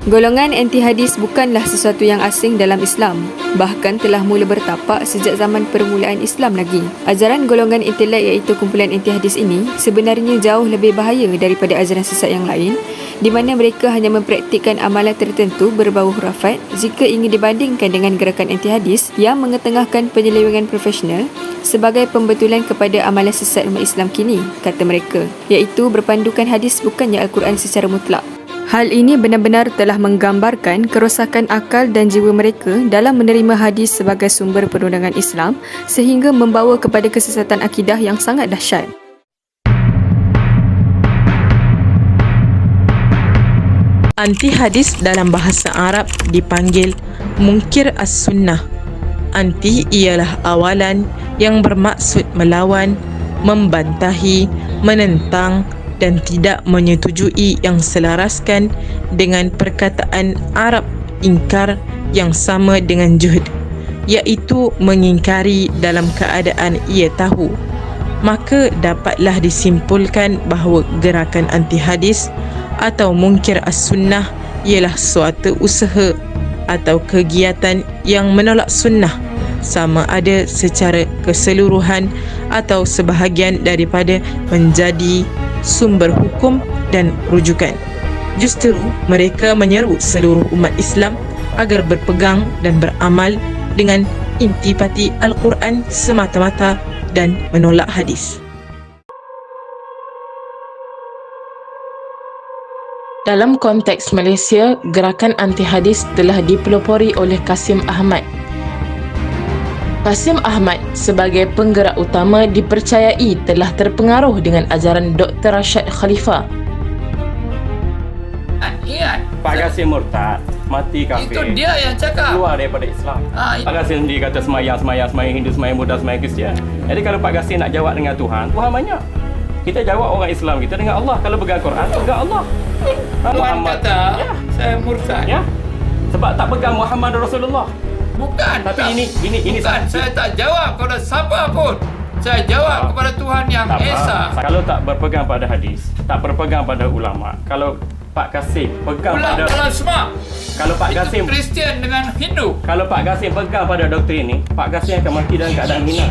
Golongan anti hadis bukanlah sesuatu yang asing dalam Islam, bahkan telah mula bertapak sejak zaman permulaan Islam lagi. Ajaran golongan intelek iaitu kumpulan anti hadis ini sebenarnya jauh lebih bahaya daripada ajaran sesat yang lain, di mana mereka hanya mempraktikkan amalan tertentu berbau khurafat jika ingin dibandingkan dengan gerakan anti hadis yang mengetengahkan penyelewengan profesional sebagai pembetulan kepada amalan sesat umat Islam kini, kata mereka, iaitu berpandukan hadis bukannya Al-Quran secara mutlak. Hal ini benar-benar telah menggambarkan kerosakan akal dan jiwa mereka dalam menerima hadis sebagai sumber perundangan Islam sehingga membawa kepada kesesatan akidah yang sangat dahsyat. Anti hadis dalam bahasa Arab dipanggil munkir as-sunnah. Anti ialah awalan yang bermaksud melawan, membantahi, menentang dan tidak menyetujui yang selaraskan dengan perkataan Arab ingkar yang sama dengan juhd, iaitu mengingkari dalam keadaan ia tahu. Maka dapatlah disimpulkan bahawa gerakan anti hadis atau munkir as-sunnah ialah suatu usaha atau kegiatan yang menolak sunnah, sama ada secara keseluruhan atau sebahagian daripada menjadi sumber hukum dan rujukan. Justru mereka menyeru seluruh umat Islam agar berpegang dan beramal dengan intipati Al-Quran semata-mata dan menolak hadis. Dalam konteks Malaysia, gerakan anti hadis telah dipelopori oleh Kasim Ahmad. Kasim Ahmad sebagai penggerak utama dipercayai telah terpengaruh dengan ajaran Dr. Rashad Khalifah. Ingat, Pak Kasim murtad, mati kafir. itu dia yang cakap. Keluar daripada Islam. Ah, Pak Kasim sendiri kata semayang Hindu, semayang Buddha, semayang Kristian. Jadi kalau Pak Kasim nak jawab dengan Tuhan banyak. Kita jawab orang Islam kita dengan Allah. Kalau pegang Quran, pegang Allah. Tuhan kata, saya murtad. Ya. Sebab tak pegang Muhammad Rasulullah. Bukan. Tapi ini Bukan, saya tak jawab kepada siapa pun. Saya jawab kepada Tuhan yang tak Esa. Kalau tak berpegang pada hadis, tak berpegang pada ulama. Kalau Pak Kasim pegang pada semua. Kalau Pak Kasim Kristian dengan Hindu. Kalau Pak Kasim pegang pada doktrin ini, Pak Kasim akan mati dalam keadaan hina.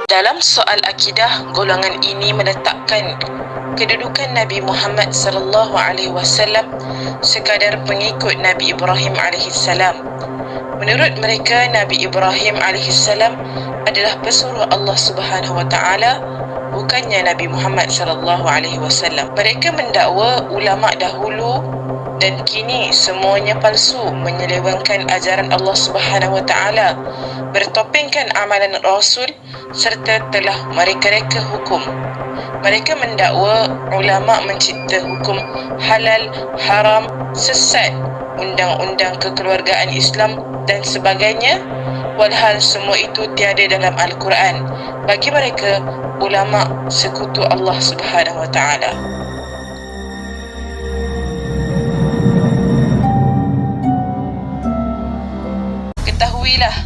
Dalam soal akidah, golongan ini meletakkan kedudukan Nabi Muhammad sallallahu alaihi wasallam sekadar pengikut Nabi Ibrahim alaihi salam. Menurut mereka, Nabi Ibrahim alaihi salam adalah pesuruh Allah Subhanahu wa taala, bukannya Nabi Muhammad sallallahu alaihi wasallam. Mereka mendakwa ulama dahulu dan kini semuanya palsu, menyelewengkan ajaran Allah Subhanahu wa taala, bertopengkan amalan Rasul serta telah mereka-reka hukum. Mereka mendakwa ulama mencipta hukum halal, haram, sesat, undang-undang kekeluargaan Islam dan sebagainya, walhal semua itu tiada dalam Al-Quran. Bagi mereka, ulama sekutu Allah Subhanahu wa taala. Ketahuilah,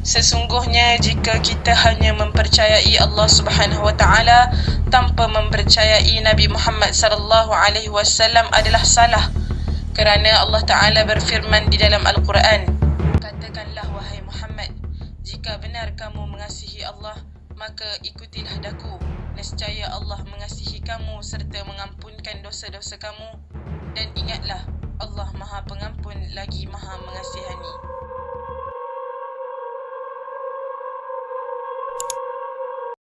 sesungguhnya jika kita hanya mempercayai Allah Subhanahu wa taala tanpa mempercayai Nabi Muhammad sallallahu alaihi wasallam adalah salah, kerana Allah Taala berfirman di dalam Al-Quran, katakanlah wahai Muhammad, jika benar kamu mengasihi Allah, maka ikutilah daku, nescaya Allah mengasihi kamu serta mengampunkan dosa-dosa kamu, dan ingatlah Allah Maha Pengampun lagi Maha Mengasihani.